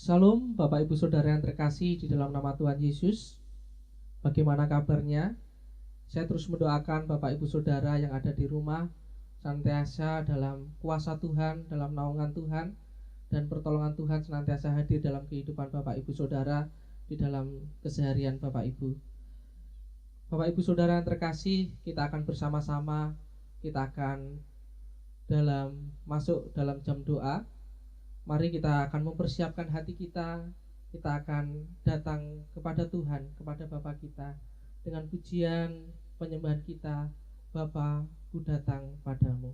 Salam Bapak Ibu Saudara yang terkasih di dalam nama Tuhan Yesus. Bagaimana kabarnya? Saya terus mendoakan Bapak Ibu Saudara yang ada di rumah senantiasa dalam kuasa Tuhan, dalam naungan Tuhan, dan pertolongan Tuhan senantiasa hadir dalam kehidupan Bapak Ibu Saudara di dalam keseharian Bapak Ibu. Bapak Ibu Saudara yang terkasih, kita akan bersama-sama, kita akan masuk dalam jam doa. Mari kita akan mempersiapkan hati kita. Kita akan datang kepada Tuhan, kepada Bapa kita, dengan pujian penyembahan kita. Bapa, ku datang padamu.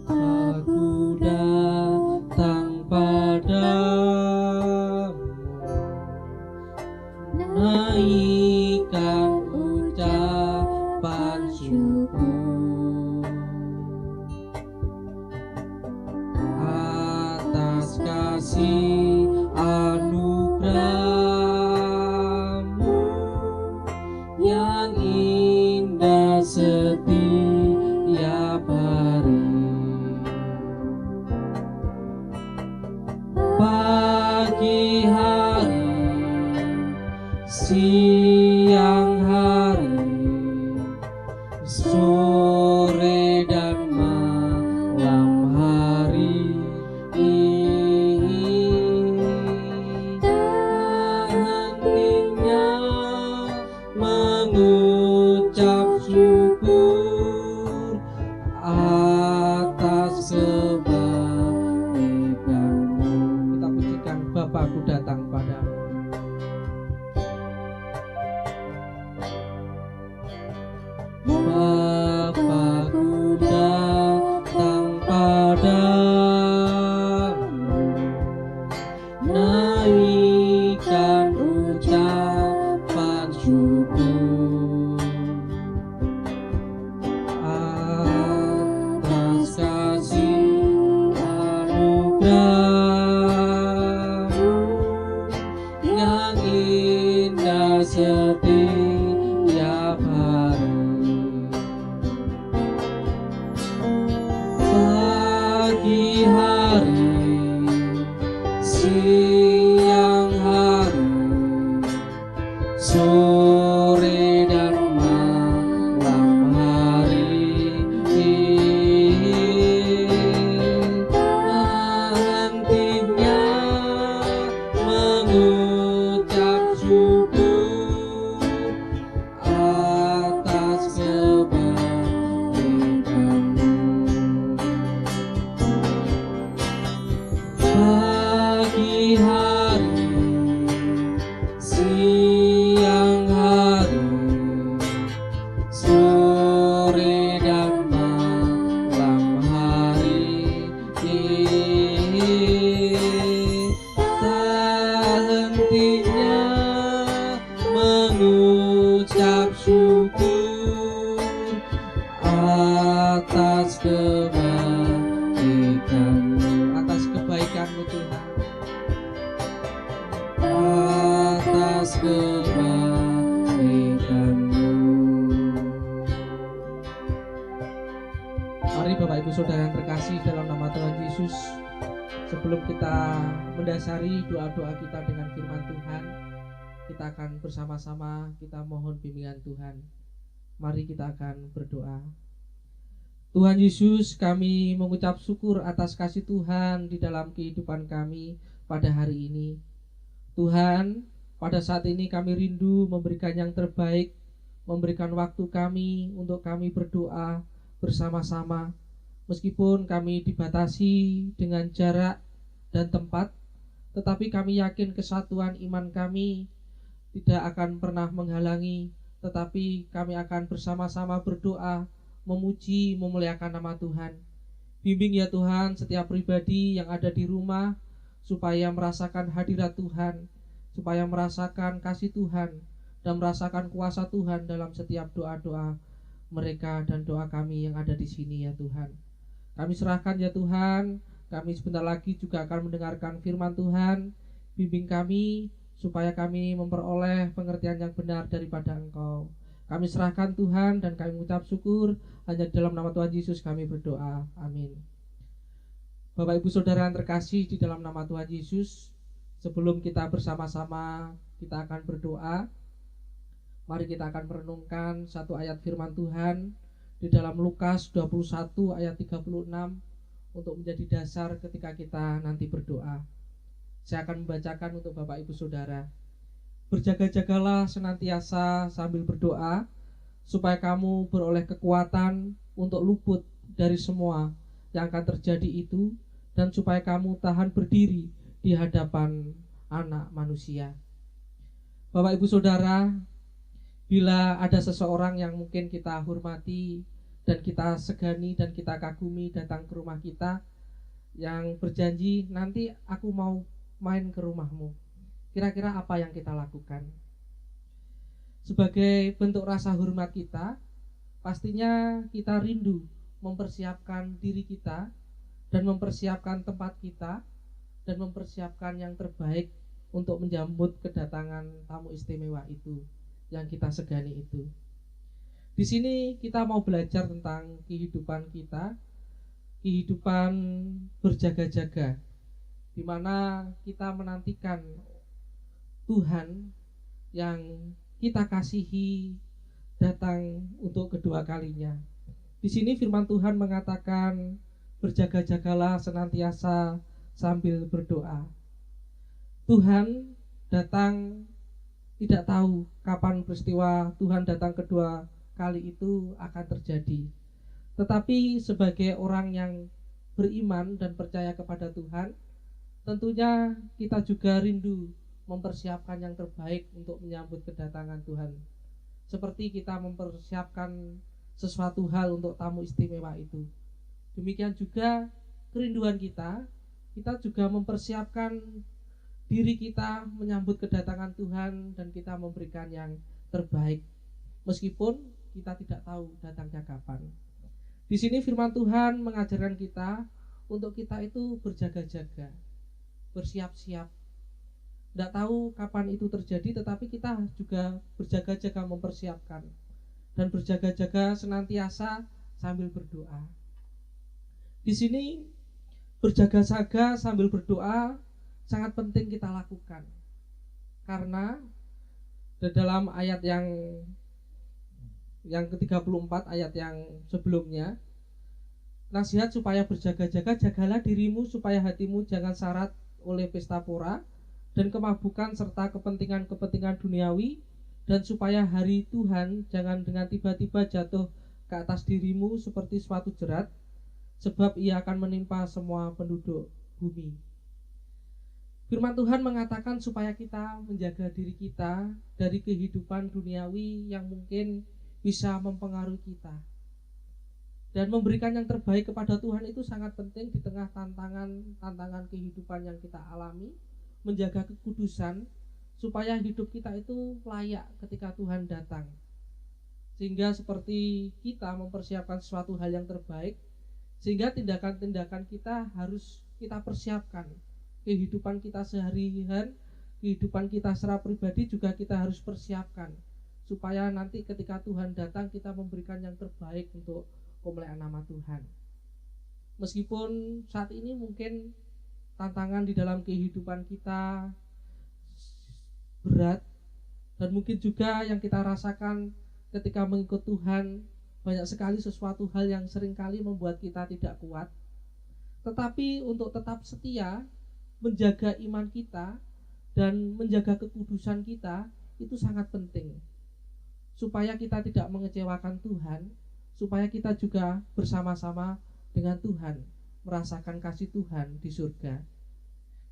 Aku datang padamu, naikkan ucapan syukur atas kasih anugerah-Mu yang indah setiap hari. Pagi hari, siang hari, sore dan malam hari, tak hentinya mengucap syukur atas kebaikan-Mu. Kita pujikan Bapakku datang padamu. Bapakku datang padamu, naikkan ucapan syukur atas kasih anugerah-Mu yang indah setiap hari. Pagi hari, siang hari, sore dan malam hari, tak hentinya mengucap syukur atas kebaikan-Mu. Pagi hari, siang hari, sore dan malam hari, tak hentinya mengucap syukur atas kebaikan-Mu, atas kebaikan-Mu Tuhan, atas kebaikan-Mu. Mari Bapak Ibu Saudara yang terkasih dalam nama Tuhan Yesus, sebelum kita mendasari doa-doa kita dengan firman Tuhan, kita akan bersama-sama kita mohon bimbingan Tuhan. Mari kita akan berdoa. Tuhan Yesus, kami mengucap syukur atas kasih Tuhan di dalam kehidupan kami pada hari ini. Tuhan, pada saat ini kami rindu memberikan yang terbaik, memberikan waktu kami untuk kami berdoa bersama-sama. Meskipun kami dibatasi dengan jarak dan tempat, tetapi kami yakin kesatuan iman kami tidak akan pernah menghalangi, tetapi kami akan bersama-sama berdoa, memuji, memuliakan nama Tuhan. Bimbing ya Tuhan setiap pribadi yang ada di rumah, supaya merasakan hadirat Tuhan, supaya merasakan kasih Tuhan, dan merasakan kuasa Tuhan dalam setiap doa-doa mereka dan doa kami yang ada di sini ya Tuhan. Kami serahkan ya Tuhan, kami sebentar lagi juga akan mendengarkan firman Tuhan. Bimbing kami supaya kami memperoleh pengertian yang benar daripada Engkau. Kami serahkan Tuhan dan kami mengucap syukur hanya dalam nama Tuhan Yesus kami berdoa. Amin. Bapak Ibu Saudara yang terkasih di dalam nama Tuhan Yesus, sebelum kita bersama-sama kita akan berdoa, mari kita akan merenungkan satu ayat firman Tuhan di dalam Lukas 21 ayat 36 untuk menjadi dasar ketika kita nanti berdoa. Saya akan membacakan untuk Bapak Ibu Saudara. Berjaga-jagalah senantiasa sambil berdoa, supaya kamu beroleh kekuatan untuk luput dari semua yang akan terjadi itu, dan supaya kamu tahan berdiri di hadapan Anak Manusia. Bapak Ibu Saudara, bila ada seseorang yang mungkin kita hormati dan kita segani dan kita kagumi datang ke rumah kita, yang berjanji nanti aku mau main ke rumahmu, kira-kira apa yang kita lakukan? Sebagai bentuk rasa hormat kita, pastinya kita rindu mempersiapkan diri kita dan mempersiapkan tempat kita dan mempersiapkan yang terbaik untuk menjambut kedatangan tamu istimewa itu yang kita segani itu. Di sini kita mau belajar tentang kehidupan kita, kehidupan berjaga-jaga, di mana kita menantikan Tuhan yang kita kasihi datang untuk kedua kalinya. Di sini firman Tuhan mengatakan, berjaga-jagalah senantiasa sambil berdoa. Tuhan datang, tidak tahu kapan peristiwa Tuhan datang kedua kali itu akan terjadi. Tetapi sebagai orang yang beriman dan percaya kepada Tuhan, tentunya kita juga rindu mempersiapkan yang terbaik untuk menyambut kedatangan Tuhan. Seperti kita mempersiapkan sesuatu hal untuk tamu istimewa itu. Demikian juga kerinduan kita juga mempersiapkan diri kita menyambut kedatangan Tuhan dan kita memberikan yang terbaik. Meskipun kita tidak tahu datangnya kapan. Di sini firman Tuhan mengajarkan kita untuk kita itu berjaga-jaga, bersiap-siap. Tidak tahu kapan itu terjadi, tetapi kita juga berjaga-jaga mempersiapkan dan berjaga-jaga senantiasa sambil berdoa. Di sini berjaga-jaga sambil berdoa sangat penting kita lakukan, karena di dalam ayat yang ke-34 ayat yang sebelumnya, nasihat supaya berjaga-jaga, jagalah dirimu supaya hatimu jangan syarat oleh pesta pora dan kemabukan serta kepentingan-kepentingan duniawi, dan supaya hari Tuhan jangan dengan tiba-tiba jatuh ke atas dirimu seperti suatu jerat, sebab ia akan menimpa semua penduduk bumi. Firman Tuhan mengatakan supaya kita menjaga diri kita dari kehidupan duniawi yang mungkin bisa mempengaruhi kita. Dan memberikan yang terbaik kepada Tuhan itu sangat penting di tengah tantangan kehidupan yang kita alami. Menjaga kekudusan supaya hidup kita itu layak ketika Tuhan datang, sehingga seperti kita mempersiapkan suatu hal yang terbaik, sehingga tindakan-tindakan kita harus kita persiapkan. Kehidupan kita sehari-hari, kehidupan kita secara pribadi juga kita harus persiapkan, supaya nanti ketika Tuhan datang kita memberikan yang terbaik untuk kemuliaan nama Tuhan. Meskipun saat ini mungkin tantangan di dalam kehidupan kita berat, dan mungkin juga yang kita rasakan ketika mengikut Tuhan banyak sekali sesuatu hal yang seringkali membuat kita tidak kuat. Tetapi untuk tetap setia menjaga iman kita dan menjaga kekudusan kita itu sangat penting, supaya kita tidak mengecewakan Tuhan, supaya kita juga bersama-sama dengan Tuhan merasakan kasih Tuhan di surga.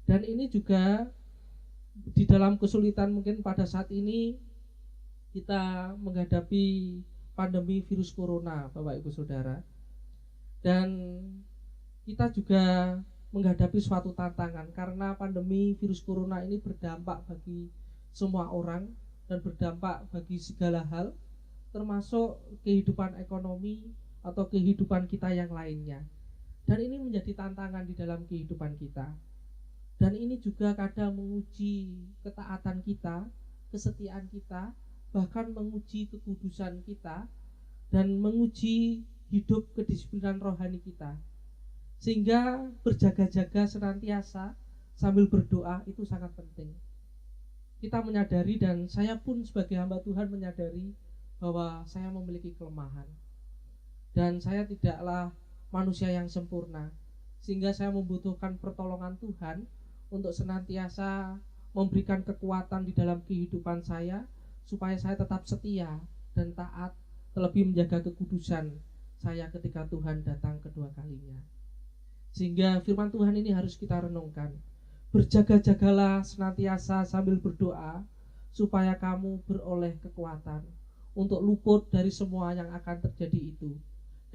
Dan ini juga di dalam kesulitan mungkin pada saat ini kita menghadapi pandemi virus corona, Bapak Ibu Saudara. Dan kita juga menghadapi suatu tantangan karena pandemi virus corona ini berdampak bagi semua orang dan berdampak bagi segala hal. termasuk kehidupan ekonomi atau kehidupan kita yang lainnya. Dan ini menjadi tantangan di dalam kehidupan kita. Dan ini juga kadang menguji ketaatan kita, kesetiaan kita, bahkan menguji kekudusan kita, dan menguji hidup kedisiplinan rohani kita. Sehingga berjaga-jaga senantiasa sambil berdoa itu sangat penting. Kita menyadari, dan saya pun sebagai hamba Tuhan menyadari bahwa saya memiliki kelemahan. Dan saya tidaklah manusia yang sempurna, sehingga saya membutuhkan pertolongan Tuhan untuk senantiasa memberikan kekuatan di dalam kehidupan saya, supaya saya tetap setia dan taat, terlebih menjaga kekudusan saya ketika Tuhan datang kedua kalinya. Sehingga firman Tuhan ini harus kita renungkan. Berjaga-jagalah senantiasa sambil berdoa, supaya kamu beroleh kekuatan untuk luput dari semua yang akan terjadi itu,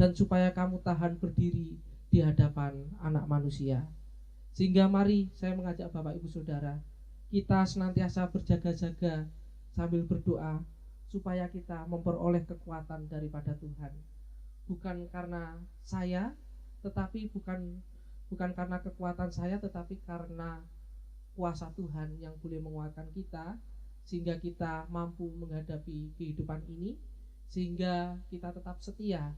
dan supaya kamu tahan berdiri di hadapan anak manusia. Sehingga mari saya mengajak Bapak Ibu Saudara, kita senantiasa berjaga-jaga sambil berdoa, supaya kita memperoleh kekuatan daripada Tuhan. Bukan karena saya, tetapi bukan karena kekuatan saya, tetapi karena kuasa Tuhan yang boleh menguatkan kita, sehingga kita mampu menghadapi kehidupan ini, sehingga kita tetap setia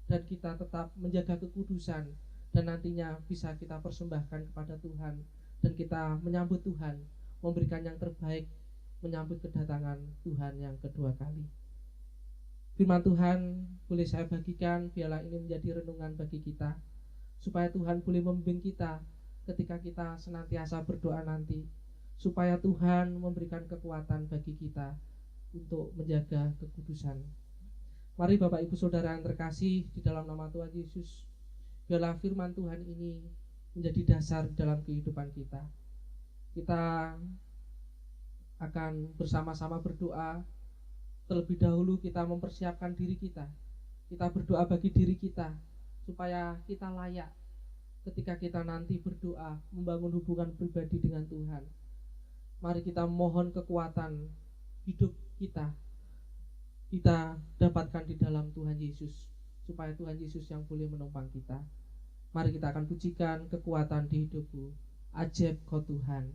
dan kita tetap menjaga kekudusan, dan nantinya bisa kita persembahkan kepada Tuhan, dan kita menyambut Tuhan, memberikan yang terbaik, menyambut kedatangan Tuhan yang kedua kali. Firman Tuhan boleh saya bagikan, biarlah ini menjadi renungan bagi kita, supaya Tuhan boleh membimbing kita ketika kita senantiasa berdoa nanti, supaya Tuhan memberikan kekuatan bagi kita untuk menjaga kekudusan. Mari Bapak Ibu Saudara yang terkasih di dalam nama Tuhan Yesus, biarlah firman Tuhan ini menjadi dasar dalam kehidupan kita. Kita akan bersama-sama berdoa. Terlebih dahulu kita mempersiapkan diri kita. Kita berdoa bagi diri kita, supaya kita layak ketika kita nanti berdoa membangun hubungan pribadi dengan Tuhan. Mari kita mohon kekuatan hidup kita dapatkan di dalam Tuhan Yesus, supaya Tuhan Yesus yang boleh menopang kita. Mari kita akan pujikan kekuatan di hidupku, ajaib Kau Tuhan.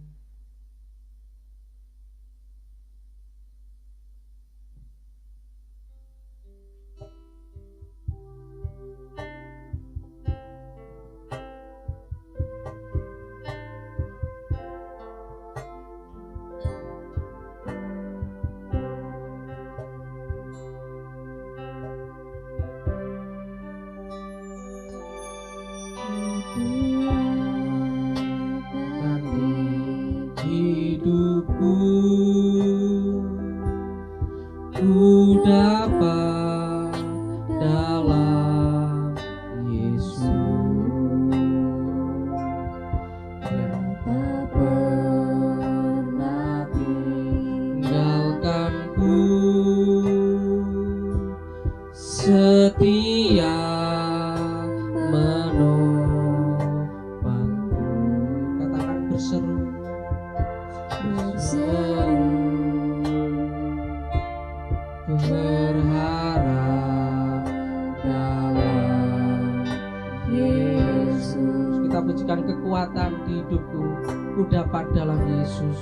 Kekuatan di hidupku, ku dapat dalam Yesus.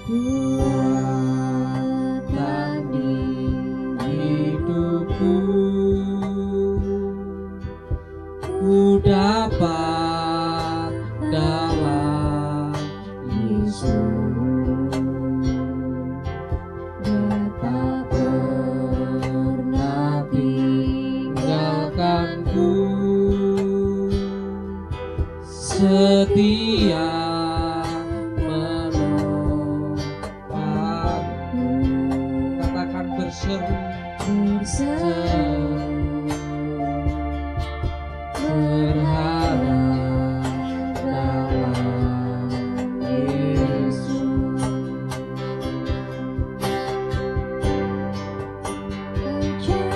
Kekuatan di hidupku, ku dapat dalam Yesus. Tak pernah tinggalkanku, setia menopangku. Katakan berseru, berharap dalam Yesus.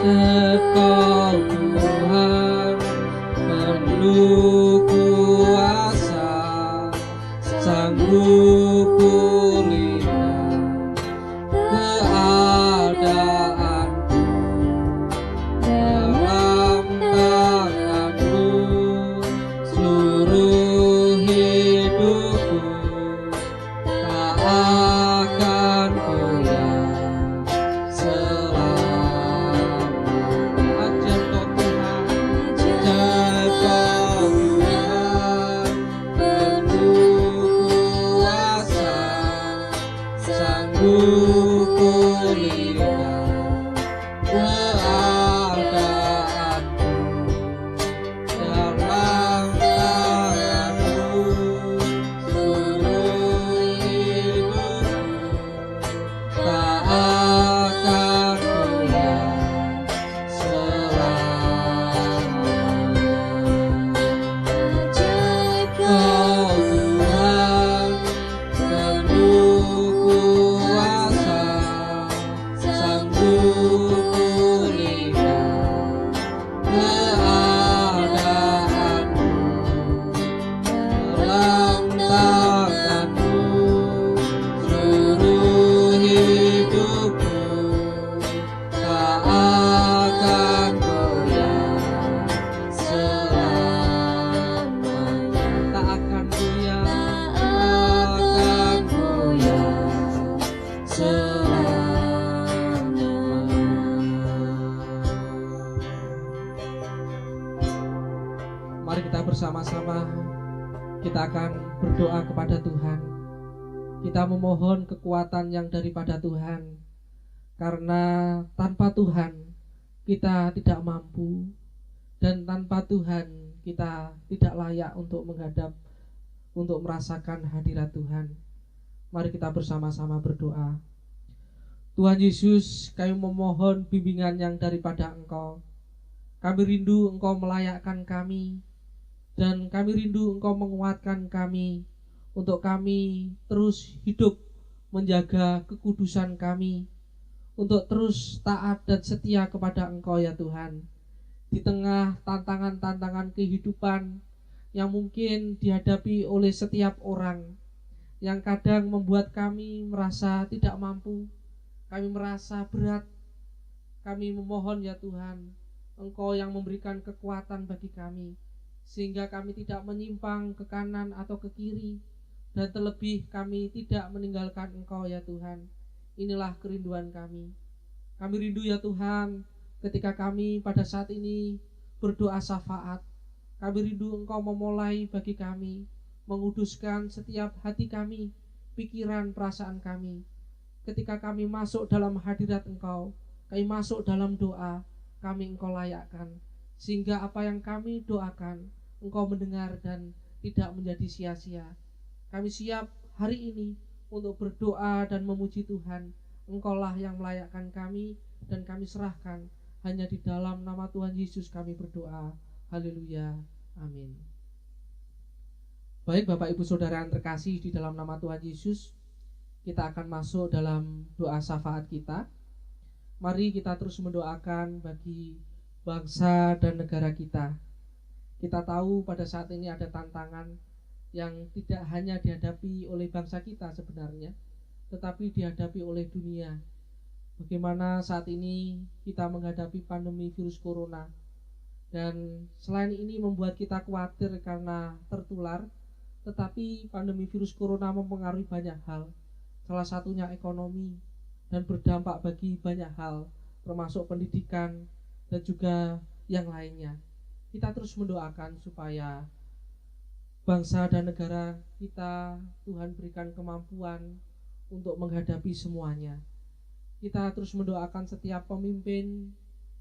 Engkau Tuhan penuh kuasa, Mari kita bersama-sama, kita akan berdoa kepada Tuhan. Kita memohon kekuatan yang daripada Tuhan, karena tanpa Tuhan kita tidak mampu, dan tanpa Tuhan kita tidak layak untuk menghadap, untuk merasakan hadirat Tuhan. Mari kita bersama-sama berdoa. Tuhan Yesus, kami memohon bimbingan yang daripada Engkau. Kami rindu Engkau melayakkan kami, dan kami rindu Engkau menguatkan kami untuk kami terus hidup menjaga kekudusan kami, untuk terus taat dan setia kepada Engkau ya Tuhan. Di tengah tantangan-tantangan kehidupan yang mungkin dihadapi oleh setiap orang, yang kadang membuat kami merasa tidak mampu, kami merasa berat, kami memohon ya Tuhan, Engkau yang memberikan kekuatan bagi kami, sehingga kami tidak menyimpang ke kanan atau ke kiri, dan terlebih kami tidak meninggalkan Engkau ya Tuhan. Inilah kerinduan kami. Kami rindu ya Tuhan, ketika kami pada saat ini berdoa syafaat, kami rindu Engkau memulai bagi kami, menguduskan setiap hati kami, pikiran, perasaan kami. Ketika kami masuk dalam hadirat Engkau, kami masuk dalam doa, kami Engkau layakkan, sehingga apa yang kami doakan Engkau mendengar dan tidak menjadi sia-sia. Kami siap hari ini untuk berdoa dan memuji Tuhan. Engkaulah yang melayakkan kami, dan kami serahkan hanya di dalam nama Tuhan Yesus kami berdoa. Haleluya, amin. Baik Bapak Ibu Saudara yang terkasih, di dalam nama Tuhan Yesus kita akan masuk dalam doa syafaat kita. Mari kita terus mendoakan bagi bangsa dan negara kita. Kita tahu pada saat ini ada tantangan yang tidak hanya dihadapi oleh bangsa kita sebenarnya, tetapi dihadapi oleh dunia. Bagaimana saat ini kita menghadapi pandemi virus corona, dan selain ini membuat kita khawatir karena tertular, tetapi pandemi virus corona mempengaruhi banyak hal, salah satunya ekonomi, dan berdampak bagi banyak hal, termasuk pendidikan dan juga yang lainnya. Kita terus mendoakan supaya bangsa dan negara kita, Tuhan berikan kemampuan untuk menghadapi semuanya. Kita terus mendoakan setiap pemimpin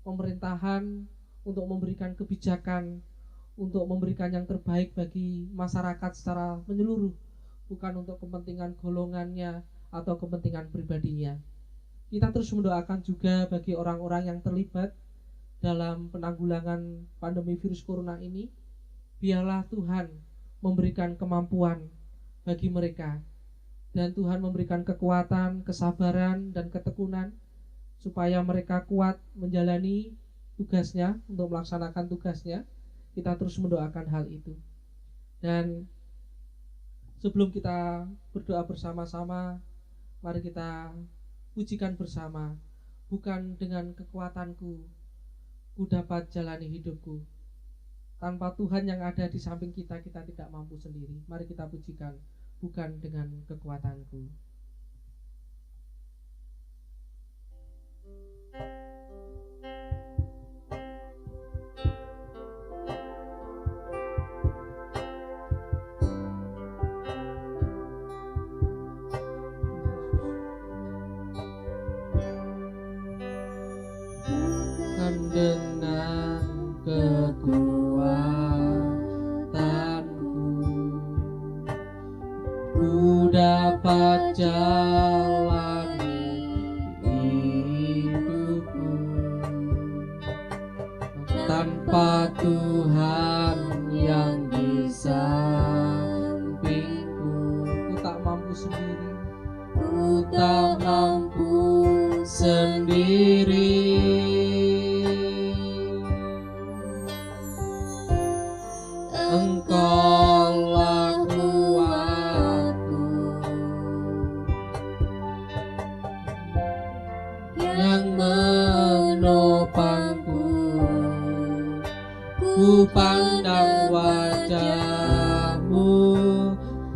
pemerintahan untuk memberikan kebijakan, untuk memberikan yang terbaik bagi masyarakat secara menyeluruh, bukan untuk kepentingan golongannya atau kepentingan pribadinya. Kita terus mendoakan juga bagi orang-orang yang terlibat dalam penanggulangan pandemi virus corona ini. Biarlah Tuhan memberikan kemampuan bagi mereka, dan Tuhan memberikan kekuatan, kesabaran, dan ketekunan supaya mereka kuat menjalani tugasnya, untuk melaksanakan tugasnya. Kita terus mendoakan hal itu. Dan sebelum kita berdoa bersama-sama, mari kita pujikan bersama. Bukan dengan kekuatanku ku dapat jalani hidupku. Tanpa Tuhan yang ada di samping kita, kita tidak mampu sendiri. Mari kita pujikan, bukan dengan kekuatanku. Dengan kekuatanku ku dapat jalani hidupku. Tanpa Tuhan yang di sampingku, ku tak mampu sendiri. Ku tak mampu sendiri. Engkaulah kuatku, yang menopangku. Ku pandang wajah-Mu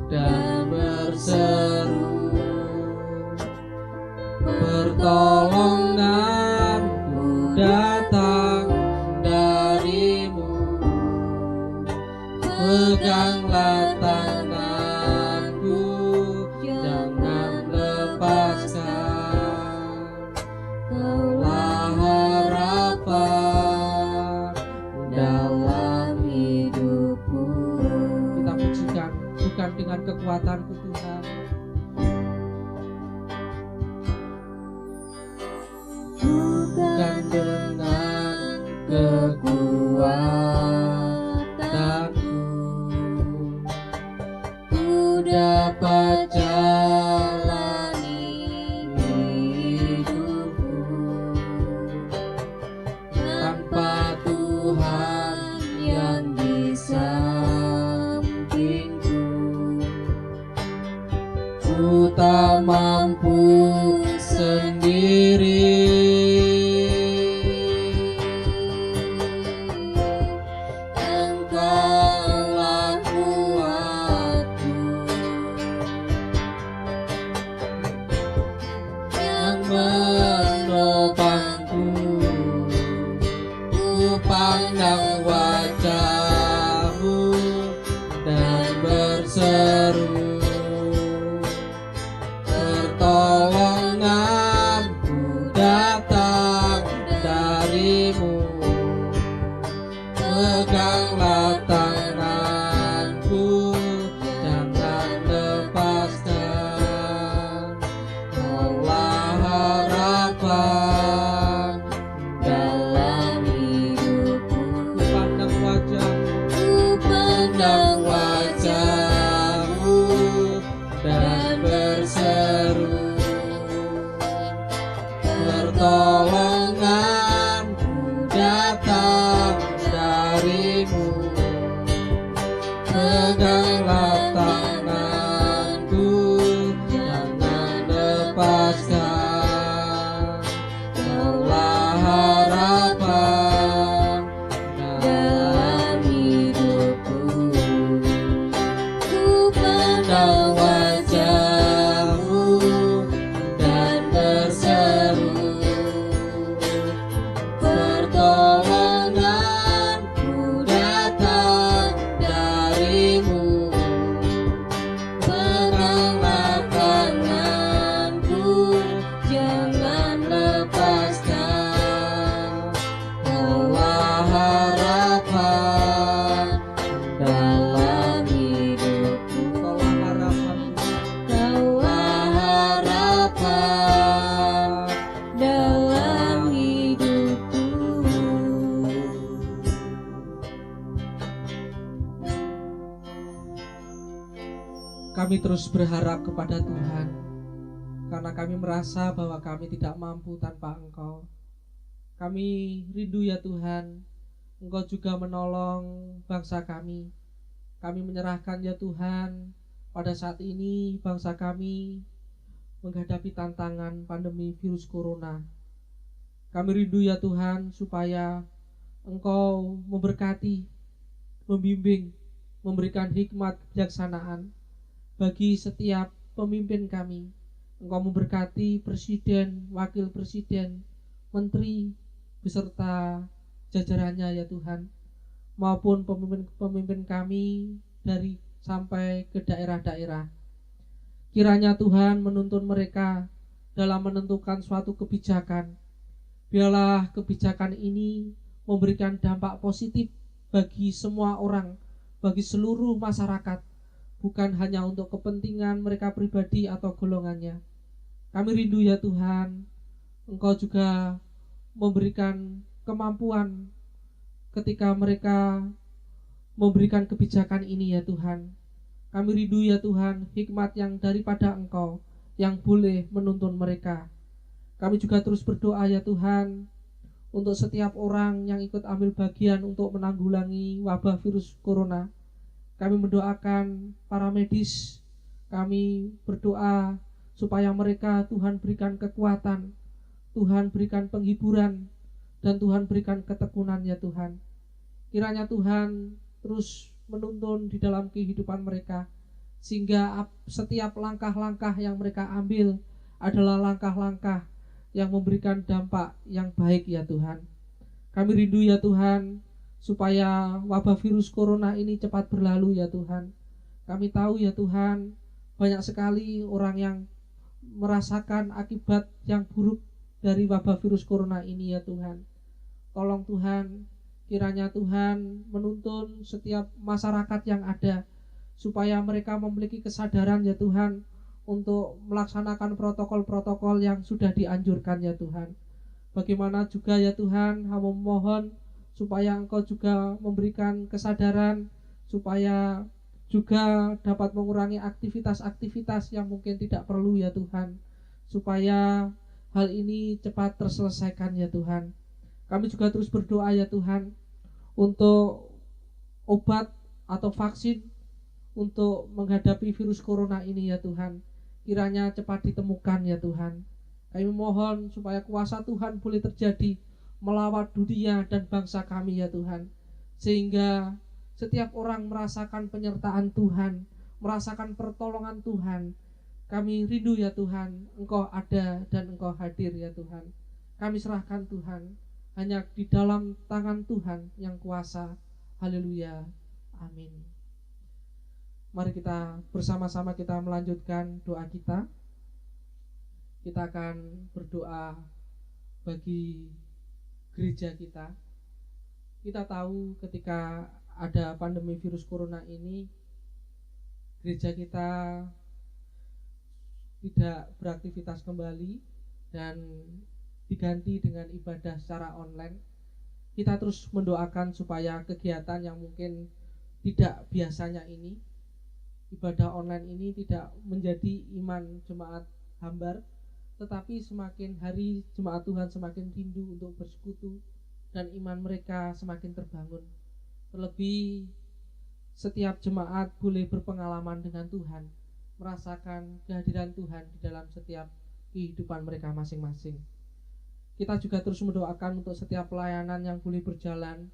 dan berseru, pertolonganku datang dari-Mu. Peganglah tanganku, jangan lepaskan. Kaulah harapan dalam hidupku. Kita pujikan bukan dengan kekuatanku Tuhan, bukan dengan kekuatanku ku dapat jalani hidupku. Tanpa Tuhan yang di sampingku, ku tak mampu sendiri. Engkaulah kuatku yang menopangku. Ku pandang wajah-Mu dan berseru, pertolonganku datang dari-Mu. Peganglah tanganku, jangan lepaskan. Kaulah harapan dalam hidupku. Ku pandang wajah-Mu dan berseru, pertolonganku datang dari-Mu. Peganglah tanganku, jangan lepaskan. Kaulah harapan dalam hidupku. Ku pandang wajah-Mu dan berseru, pertolonganku datang dari-Mu. Peganglah tanganku, jangan lepaskan. Kaulah harapan dalam hidupku. Kaulah harapan dalam hidupku. Kami terus berharap kepada Tuhan, karena kami merasa bahwa kami tidak mampu tanpa Engkau. Kami rindu ya Tuhan, Engkau juga menolong bangsa kami. Kami menyerahkan ya Tuhan, pada saat ini bangsa kami menghadapi tantangan pandemi virus corona. Kami rindu ya Tuhan, supaya Engkau memberkati, membimbing, memberikan hikmat kebijaksanaan bagi setiap pemimpin kami. Engkau memberkati presiden, wakil presiden, menteri, beserta jajarannya ya Tuhan, maupun pemimpin-pemimpin kami dari sampai ke daerah-daerah. Kiranya Tuhan menuntun mereka dalam menentukan suatu kebijakan. Biarlah kebijakan ini memberikan dampak positif bagi semua orang, bagi seluruh masyarakat, bukan hanya untuk kepentingan mereka pribadi atau golongannya. Kami rindu ya Tuhan, Engkau juga memberikan kemampuan ketika mereka memberikan kebijakan ini ya Tuhan. Kami rindu ya Tuhan, hikmat yang daripada Engkau yang boleh menuntun mereka. Kami juga terus berdoa ya Tuhan, untuk setiap orang yang ikut ambil bagian untuk menanggulangi wabah virus corona. Kami mendoakan para medis, kami berdoa supaya mereka Tuhan berikan kekuatan, Tuhan berikan penghiburan, dan Tuhan berikan ketekunan ya Tuhan. Kiranya Tuhan terus menuntun di dalam kehidupan mereka, sehingga setiap langkah-langkah yang mereka ambil adalah langkah-langkah yang memberikan dampak yang baik ya Tuhan. Kami rindu ya Tuhan, supaya wabah virus corona ini cepat berlalu ya Tuhan. Kami tahu ya Tuhan, banyak sekali orang yang merasakan akibat yang buruk dari wabah virus corona ini ya Tuhan. Tolong Tuhan, kiranya Tuhan menuntun setiap masyarakat yang ada, supaya mereka memiliki kesadaran ya Tuhan, untuk melaksanakan protokol-protokol yang sudah dianjurkan ya Tuhan. Bagaimana juga ya Tuhan, hamba memohon supaya Engkau juga memberikan kesadaran, supaya juga dapat mengurangi aktivitas-aktivitas yang mungkin tidak perlu ya Tuhan, supaya hal ini cepat terselesaikan ya Tuhan. Kami juga terus berdoa ya Tuhan, untuk obat atau vaksin untuk menghadapi virus corona ini ya Tuhan, kiranya cepat ditemukan ya Tuhan. Kami mohon supaya kuasa Tuhan boleh terjadi melawat dunia dan bangsa kami ya Tuhan, sehingga setiap orang merasakan penyertaan Tuhan, merasakan pertolongan Tuhan. Kami rindu ya Tuhan, Engkau ada dan Engkau hadir ya Tuhan. Kami serahkan Tuhan, hanya di dalam tangan Tuhan yang kuasa. Haleluya, amin. Mari kita bersama-sama kita melanjutkan doa kita. Kita akan berdoa bagi gereja kita. Kita tahu ketika ada pandemi virus corona ini, gereja kita tidak beraktivitas kembali dan diganti dengan ibadah secara online. Kita terus mendoakan supaya kegiatan yang mungkin tidak biasanya ini, ibadah online ini, tidak menjadi iman jemaat hambar, tetapi semakin hari jemaat Tuhan semakin rindu untuk bersekutu dan iman mereka semakin terbangun. Terlebih setiap jemaat boleh berpengalaman dengan Tuhan, merasakan kehadiran Tuhan di dalam setiap kehidupan mereka masing-masing. Kita juga terus mendoakan untuk setiap pelayanan yang boleh berjalan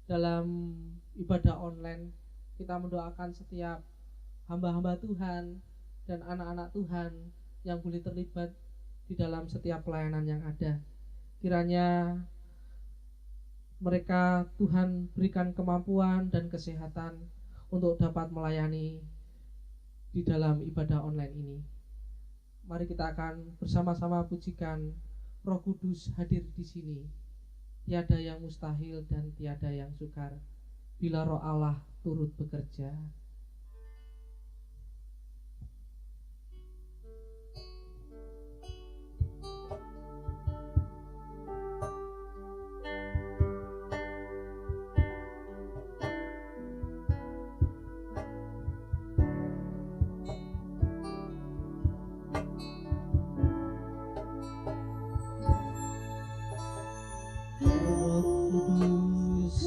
dalam ibadah online. Kita mendoakan setiap hamba-hamba Tuhan dan anak-anak Tuhan yang boleh terlibat di dalam setiap pelayanan yang ada. Kiranya mereka Tuhan berikan kemampuan dan kesehatan untuk dapat melayani di dalam ibadah online ini. Mari kita akan bersama-sama pujikan Roh Kudus hadir di sini. Tiada yang mustahil dan tiada yang sukar bila Roh Allah turut bekerja.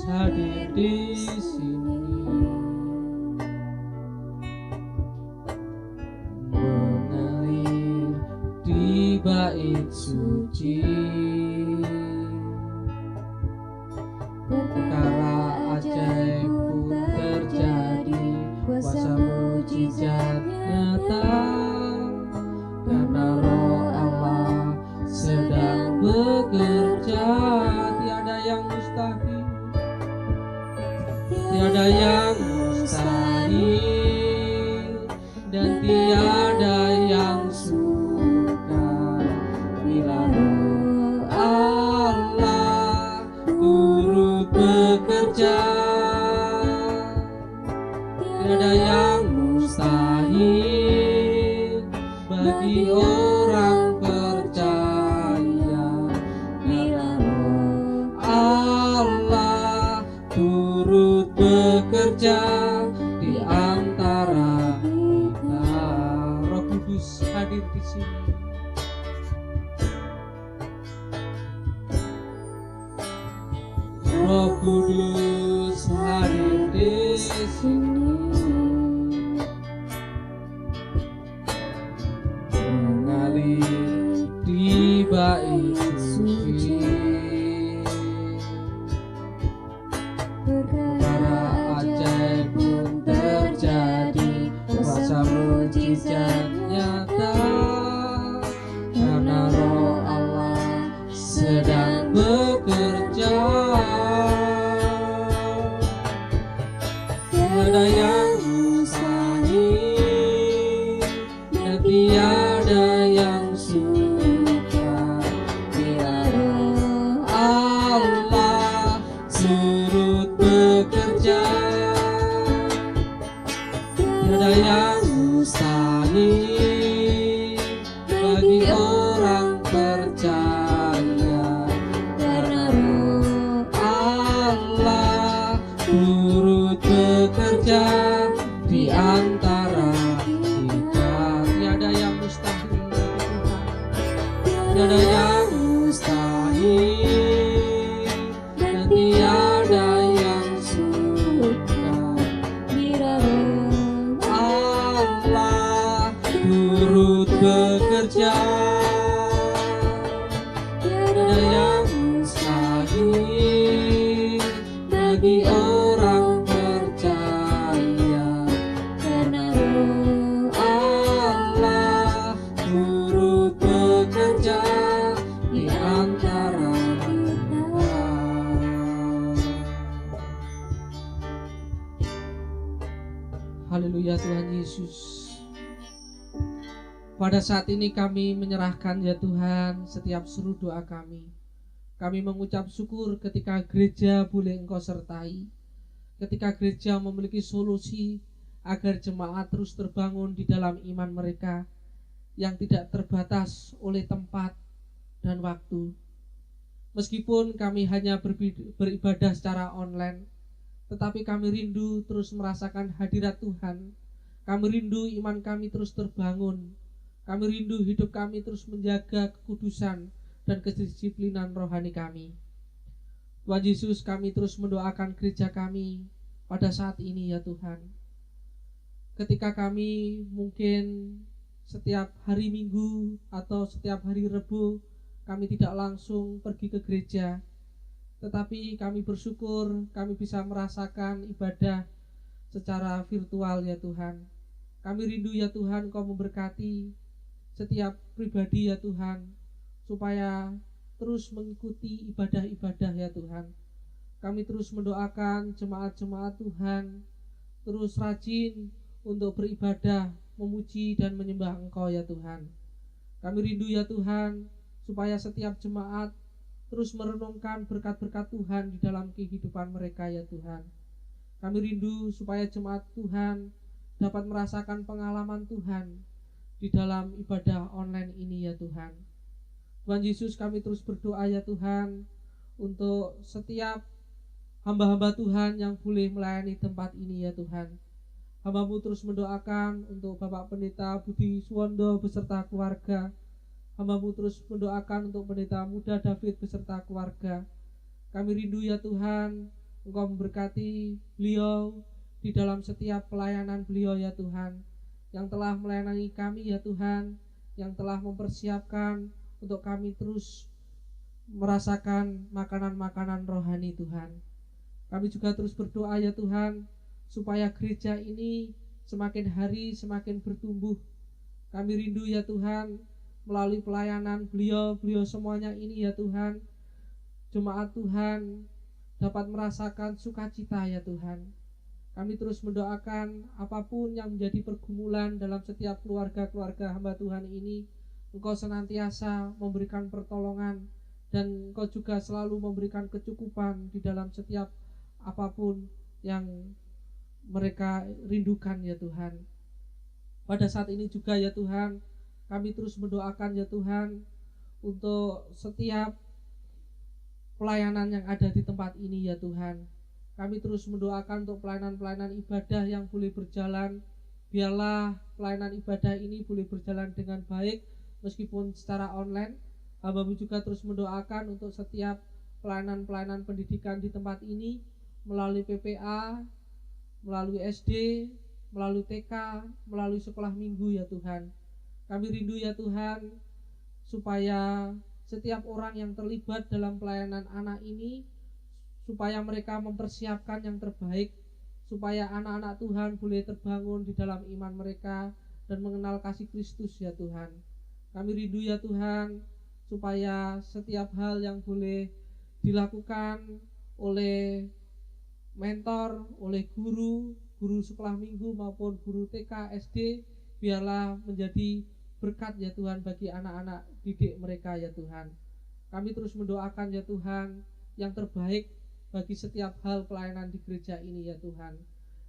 Hadir di sini, mengalir di bait suci, perkara ajaib pun terjadi, kuasa mujizat nyata, karena Roh Allah sedang bekerja. Tiada yang mustahil, tiada yang mustahil dan tiada yang sukar bila Roh Allah turut bekerja. Tiada yang mustahil bagi orang percaya bila Roh Allah turut bekerja di antara kita. Roh Kudus hadir di sini. Roh Kudus hadir di sini, mengalir di bait suci, perkara ajaib pun terjadi, kuasa mujizat nyata, karena Roh Allah sedang bekerja. tiada yang mustahil dan tiada yang sukar bila Roh Allah turut bekerja. Tiada yang mustahil bagi orang percaya, karena Roh Allah turut bekerja di antara kita. Tiada yang mustahil bagi Tuhan, tiada yang mustahil dan tiada yang sukar bila Roh Allah turut bekerja. Tiada yang mustahil bagi orang percaya, karena Roh Allah turut bekerja di antara kita. Haleluya Tuhan Yesus. Pada saat ini kami menyerahkan ya Tuhan setiap seru doa kami. Kami mengucap syukur ketika gereja boleh Engkau sertai, ketika gereja memiliki solusi agar jemaat terus terbangun di dalam iman mereka yang tidak terbatas oleh tempat dan waktu. Meskipun kami hanya beribadah secara online, tetapi kami rindu terus merasakan hadirat Tuhan. Kami rindu iman kami terus terbangun. Kami rindu hidup kami terus menjaga kekudusan dan kedisiplinan rohani kami. Tuhan Yesus, kami terus mendoakan gereja kami pada saat ini ya Tuhan. Ketika kami mungkin setiap hari Minggu atau setiap hari Rebo kami tidak langsung pergi ke gereja, tetapi kami bersyukur kami bisa merasakan ibadah secara virtual ya Tuhan. Kami rindu ya Tuhan Engkau memberkati setiap pribadi ya Tuhan, supaya terus mengikuti ibadah-ibadah ya Tuhan. Kami terus mendoakan jemaat-jemaat Tuhan terus rajin untuk beribadah, memuji dan menyembah Engkau ya Tuhan. Kami rindu ya Tuhan supaya setiap jemaat terus merenungkan berkat-berkat Tuhan di dalam kehidupan mereka ya Tuhan. Kami rindu supaya jemaat Tuhan dapat merasakan pengalaman Tuhan di dalam ibadah online ini ya Tuhan. Tuhan Yesus, kami terus berdoa ya Tuhan untuk setiap hamba-hamba Tuhan yang boleh melayani tempat ini ya Tuhan. Hamba-Mu terus mendoakan untuk Bapak Pendeta Budi Suwondo beserta keluarga. Hamba-Mu terus mendoakan untuk Pendeta Muda David beserta keluarga. Kami rindu ya Tuhan Engkau memberkati beliau di dalam setiap pelayanan beliau ya Tuhan, yang telah melayani kami ya Tuhan, yang telah mempersiapkan untuk kami terus merasakan makanan-makanan rohani Tuhan. Kami juga terus berdoa ya Tuhan supaya gereja ini semakin hari semakin bertumbuh. Kami rindu ya Tuhan melalui pelayanan beliau semuanya ini ya Tuhan, jemaat Tuhan dapat merasakan sukacita ya Tuhan. Kami terus mendoakan apapun yang menjadi pergumulan dalam setiap keluarga-keluarga hamba Tuhan ini, Engkau senantiasa memberikan pertolongan dan Engkau juga selalu memberikan kecukupan di dalam setiap apapun yang mereka rindukan ya Tuhan. Pada saat ini juga ya Tuhan, kami terus mendoakan ya Tuhan untuk setiap pelayanan yang ada di tempat ini ya Tuhan. Kami terus mendoakan untuk pelayanan-pelayanan ibadah yang boleh berjalan. Biarlah pelayanan ibadah ini boleh berjalan dengan baik meskipun secara online. Hamba-Mu juga terus mendoakan untuk setiap pelayanan-pelayanan pendidikan di tempat ini, melalui PPA, melalui SD, melalui TK, melalui sekolah minggu ya Tuhan. Kami rindu ya Tuhan supaya setiap orang yang terlibat dalam pelayanan anak ini, supaya mereka mempersiapkan yang terbaik, supaya anak-anak Tuhan boleh terbangun di dalam iman mereka dan mengenal kasih Kristus ya Tuhan. Kami rindu ya Tuhan supaya setiap hal yang boleh dilakukan oleh mentor, oleh guru guru sekolah minggu maupun guru TK, SD, biarlah menjadi berkat ya Tuhan bagi anak-anak didik mereka ya Tuhan. Kami terus mendoakan ya Tuhan yang terbaik bagi setiap hal pelayanan di gereja ini ya Tuhan.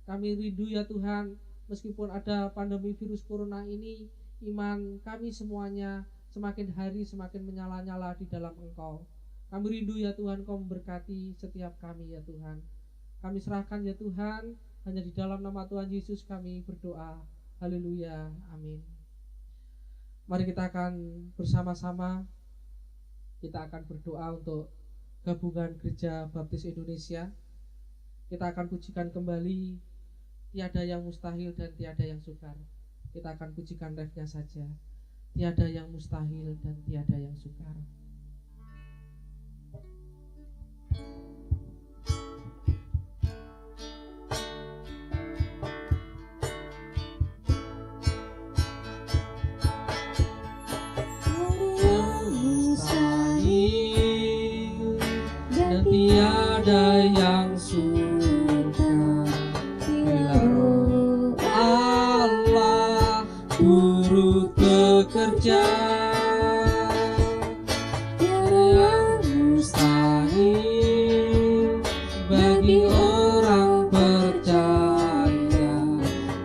Kami rindu ya Tuhan, meskipun ada pandemi virus corona ini, iman kami semuanya semakin hari semakin menyala-nyala di dalam Engkau. Kami rindu ya Tuhan, Kau memberkati setiap kami ya Tuhan. Kami serahkan ya Tuhan, hanya di dalam nama Tuhan Yesus kami berdoa. Haleluya, amin. Mari kita akan bersama-sama, kita akan berdoa untuk gabungan Gereja Baptis Indonesia. Kita akan pujikan kembali tiada yang mustahil dan tiada yang sukar. Kita akan pujikan refnya saja. Tiada yang mustahil dan tiada yang sukar. Tiada yang sukar bila Roh Allah turut bekerja. Tiada yang mustahil bagi orang percaya,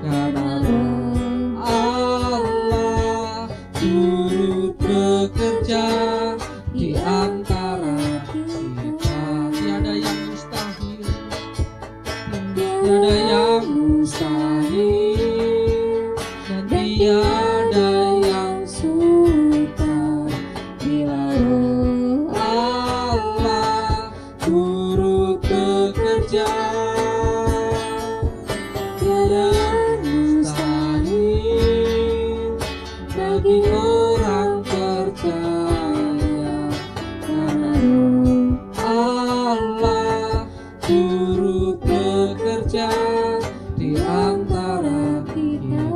karena Roh Allah turut bekerja di antara tiada yang mustahil dan tiada yang sukar bila Roh Allah turut bekerja. Tiada yang mustahil bagi orang percaya, karena Roh Allah turut bekerja di antara kita.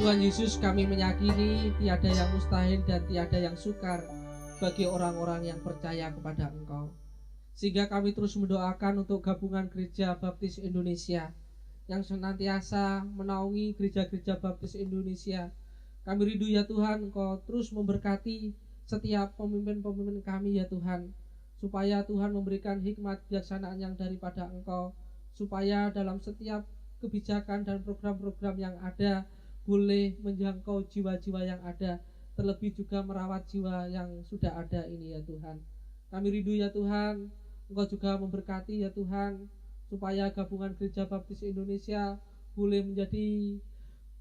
Tuhan Yesus, kami meyakini tiada yang mustahil dan tiada yang sukar bagi orang-orang yang percaya kepada Engkau. Sehingga kami terus mendoakan untuk gabungan Gereja Baptis Indonesia yang senantiasa menaungi gereja-gereja Baptis Indonesia. Kami rindu ya Tuhan, Engkau terus memberkati setiap pemimpin-pemimpin kami ya Tuhan, supaya Tuhan memberikan hikmat kebijaksanaan yang daripada Engkau, supaya dalam setiap kebijakan dan program-program yang ada boleh menjangkau jiwa-jiwa yang ada, terlebih juga merawat jiwa yang sudah ada ini ya Tuhan. Kami rindu ya Tuhan, Engkau juga memberkati ya Tuhan, supaya gabungan Gereja Baptis Indonesia boleh menjadi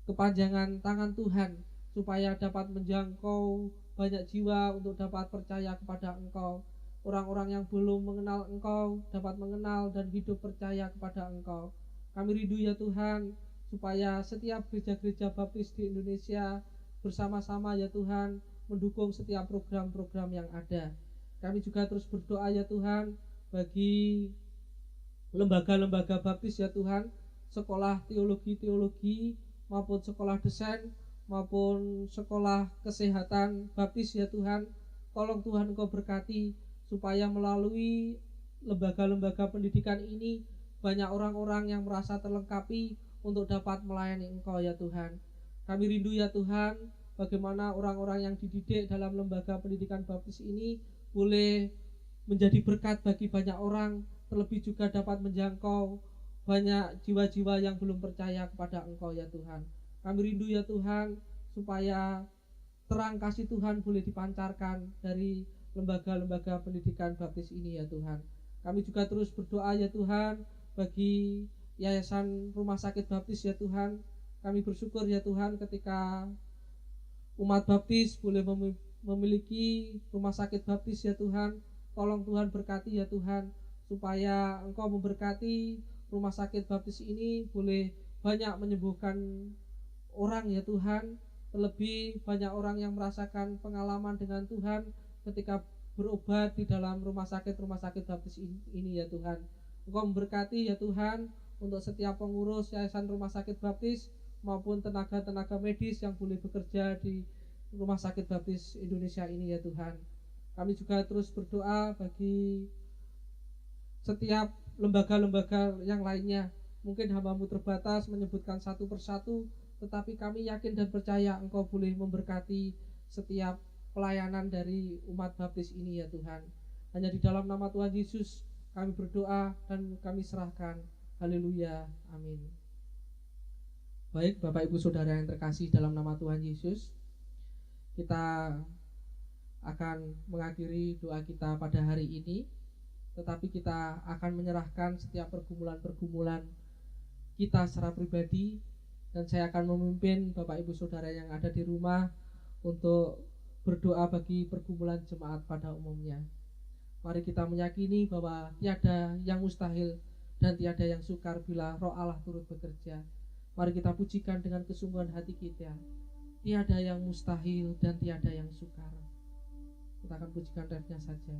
kepanjangan tangan Tuhan, supaya dapat menjangkau banyak jiwa untuk dapat percaya kepada Engkau. Orang-orang yang belum mengenal Engkau dapat mengenal dan hidup percaya kepada Engkau. Kami rindu ya Tuhan, supaya setiap gereja-gereja baptis di Indonesia bersama-sama ya Tuhan mendukung setiap program-program yang ada. Kami juga terus berdoa ya Tuhan bagi lembaga-lembaga baptis ya Tuhan, sekolah teologi-teologi maupun sekolah desain maupun sekolah kesehatan baptis ya Tuhan. Tolong Tuhan Engkau berkati, supaya melalui lembaga-lembaga pendidikan ini banyak orang-orang yang merasa terlengkapi untuk dapat melayani Engkau ya Tuhan. Kami rindu ya Tuhan, bagaimana orang-orang yang dididik dalam lembaga pendidikan baptis ini boleh menjadi berkat bagi banyak orang, terlebih juga dapat menjangkau banyak jiwa-jiwa yang belum percaya kepada Engkau ya Tuhan. Kami rindu ya Tuhan, supaya terang kasih Tuhan boleh dipancarkan dari lembaga-lembaga pendidikan baptis ini ya Tuhan. Kami juga terus berdoa ya Tuhan bagi Yayasan Rumah Sakit Baptis ya Tuhan. Kami bersyukur ya Tuhan ketika umat baptis boleh memiliki rumah sakit baptis ya Tuhan. Tolong Tuhan berkati ya Tuhan, supaya Engkau memberkati rumah sakit baptis ini boleh banyak menyembuhkan orang ya Tuhan. Terlebih banyak orang yang merasakan pengalaman dengan Tuhan ketika berobat di dalam rumah sakit baptis ini ya Tuhan. Engkau memberkati ya Tuhan untuk setiap pengurus Yayasan Rumah Sakit Baptis maupun tenaga-tenaga medis yang boleh bekerja di Rumah Sakit Baptis Indonesia ini ya Tuhan. Kami juga terus berdoa bagi setiap lembaga-lembaga yang lainnya. Mungkin hamba-Mu terbatas menyebutkan satu persatu, tetapi kami yakin dan percaya Engkau boleh memberkati setiap pelayanan dari umat baptis ini ya Tuhan. Hanya di dalam nama Tuhan Yesus kami berdoa dan kami serahkan. Haleluya, amin. Baik Bapak Ibu Saudara yang terkasih dalam nama Tuhan Yesus, kita akan mengakhiri doa kita pada hari ini. Tetapi kita akan menyerahkan setiap pergumulan-pergumulan kita secara pribadi, dan saya akan memimpin Bapak Ibu Saudara yang ada di rumah untuk berdoa bagi pergumulan jemaat pada umumnya. Mari kita meyakini bahwa tiada yang mustahil dan tiada yang sukar bila Roh Allah turut bekerja. Mari kita pujikan dengan kesungguhan hati kita. Tiada yang mustahil dan tiada yang sukar. Kita akan pujikan refnya saja.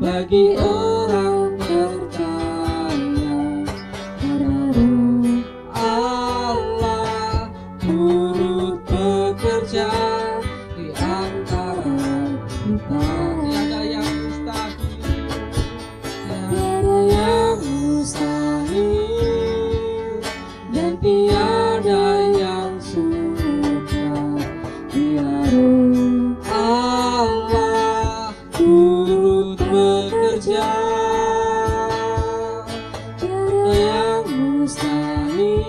Bagi orang percaya, karena Roh Allah turut bekerja di antara kita. Tiada yang mustahil, tiada yang mustahil, dan tiada yang sukar bila Roh Allah turut bekerja. Tiada yang mustahil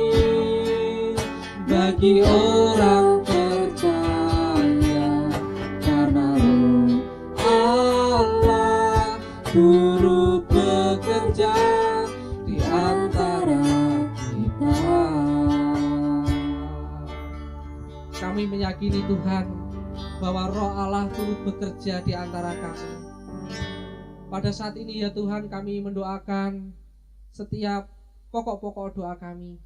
bagi orang percaya, karena Roh Allah turut bekerja di antara kita. Kami meyakini Tuhan bahwa Roh Allah turut bekerja di antara kami. Pada saat ini ya Tuhan, kami mendoakan setiap pokok-pokok doa kami.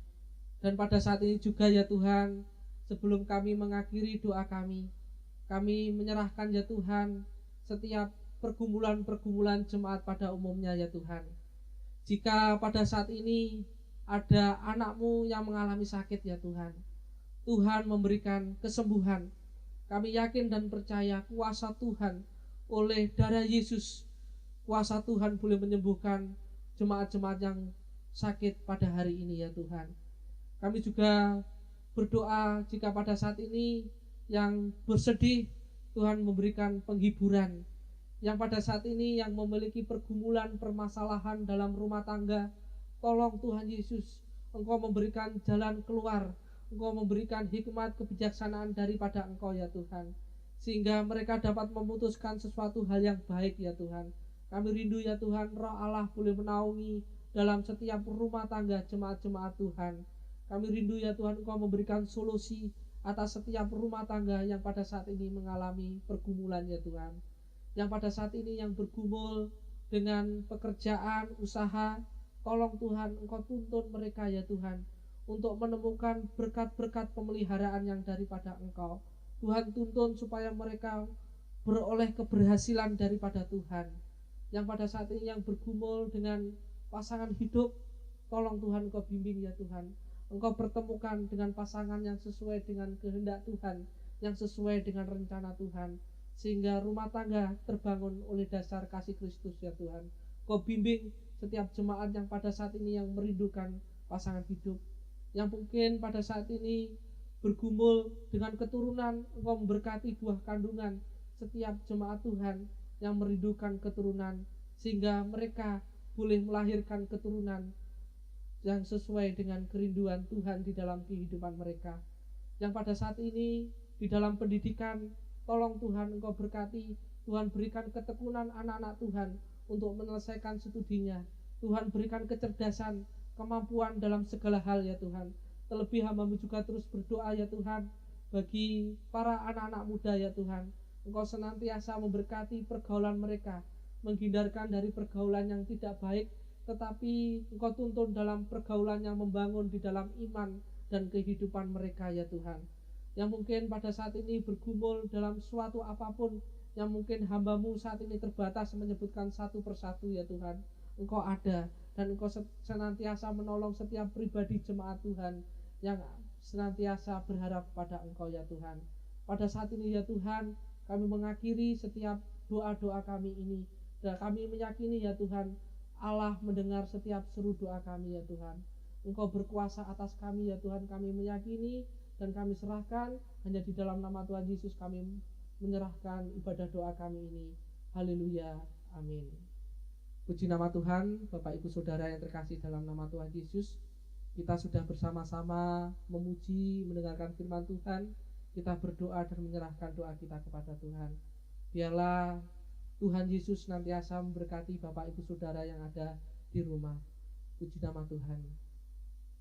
Dan pada saat ini juga ya Tuhan, sebelum kami mengakhiri doa kami menyerahkan ya Tuhan setiap pergumulan-pergumulan jemaat pada umumnya ya Tuhan. Jika pada saat ini ada anak-Mu yang mengalami sakit ya Tuhan, Tuhan memberikan kesembuhan. Kami yakin dan percaya kuasa Tuhan oleh darah Yesus, kuasa Tuhan boleh menyembuhkan jemaat-jemaat yang sakit pada hari ini ya Tuhan. Kami juga berdoa jika pada saat ini yang bersedih, Tuhan memberikan penghiburan. Yang pada saat ini yang memiliki pergumulan, permasalahan dalam rumah tangga, tolong Tuhan Yesus, Engkau memberikan jalan keluar, Engkau memberikan hikmat kebijaksanaan daripada Engkau ya Tuhan, sehingga mereka dapat memutuskan sesuatu hal yang baik ya Tuhan. Kami rindu ya Tuhan, Roh Allah boleh menaungi dalam setiap rumah tangga jemaat-jemaat Tuhan. Kami rindu ya Tuhan, Engkau memberikan solusi atas setiap rumah tangga yang pada saat ini mengalami pergumulan ya Tuhan. Yang pada saat ini yang bergumul dengan pekerjaan, usaha, tolong Tuhan, Engkau tuntun mereka ya Tuhan, untuk menemukan berkat-berkat pemeliharaan yang daripada Engkau. Tuhan tuntun supaya mereka beroleh keberhasilan daripada Tuhan. Yang pada saat ini yang bergumul dengan pasangan hidup, tolong Tuhan Engkau bimbing ya Tuhan. Engkau pertemukan dengan pasangan yang sesuai dengan kehendak Tuhan, yang sesuai dengan rencana Tuhan, sehingga rumah tangga terbangun oleh dasar kasih Kristus ya Tuhan. Engkau bimbing setiap jemaat yang pada saat ini yang merindukan pasangan hidup, yang mungkin pada saat ini bergumul dengan keturunan. Engkau memberkati buah kandungan setiap jemaat Tuhan yang merindukan keturunan, sehingga mereka boleh melahirkan keturunan yang sesuai dengan kerinduan Tuhan di dalam kehidupan mereka. Yang pada saat ini di dalam pendidikan, tolong Tuhan Engkau berkati, Tuhan berikan ketekunan anak-anak Tuhan untuk menyelesaikan studinya. Tuhan berikan kecerdasan kemampuan dalam segala hal ya Tuhan. Terlebih hamba-Mu juga terus berdoa ya Tuhan bagi para anak-anak muda ya Tuhan. Engkau senantiasa memberkati pergaulan mereka, menghindarkan dari pergaulan yang tidak baik, tetapi Engkau tuntun dalam pergaulan yang membangun di dalam iman dan kehidupan mereka ya Tuhan. Yang mungkin pada saat ini bergumul dalam suatu apapun, yang mungkin hamba-Mu saat ini terbatas menyebutkan satu persatu ya Tuhan. Engkau ada dan Engkau senantiasa menolong setiap pribadi jemaat Tuhan yang senantiasa berharap pada Engkau ya Tuhan. Pada saat ini ya Tuhan, kami mengakhiri setiap doa-doa kami ini, dan kami meyakini ya Tuhan, Allah mendengar setiap seru doa kami ya Tuhan. Engkau berkuasa atas kami ya Tuhan, kami meyakini dan kami serahkan. Hanya di dalam nama Tuhan Yesus kami menyerahkan ibadah doa kami ini. Haleluya, amin. Puji nama Tuhan. Bapak Ibu Saudara yang terkasih dalam nama Tuhan Yesus, kita sudah bersama-sama memuji, mendengarkan firman Tuhan. Kita berdoa dan menyerahkan doa kita kepada Tuhan. Biarlah Tuhan Yesus senantiasa memberkati Bapak Ibu Saudara yang ada di rumah. Puji nama Tuhan.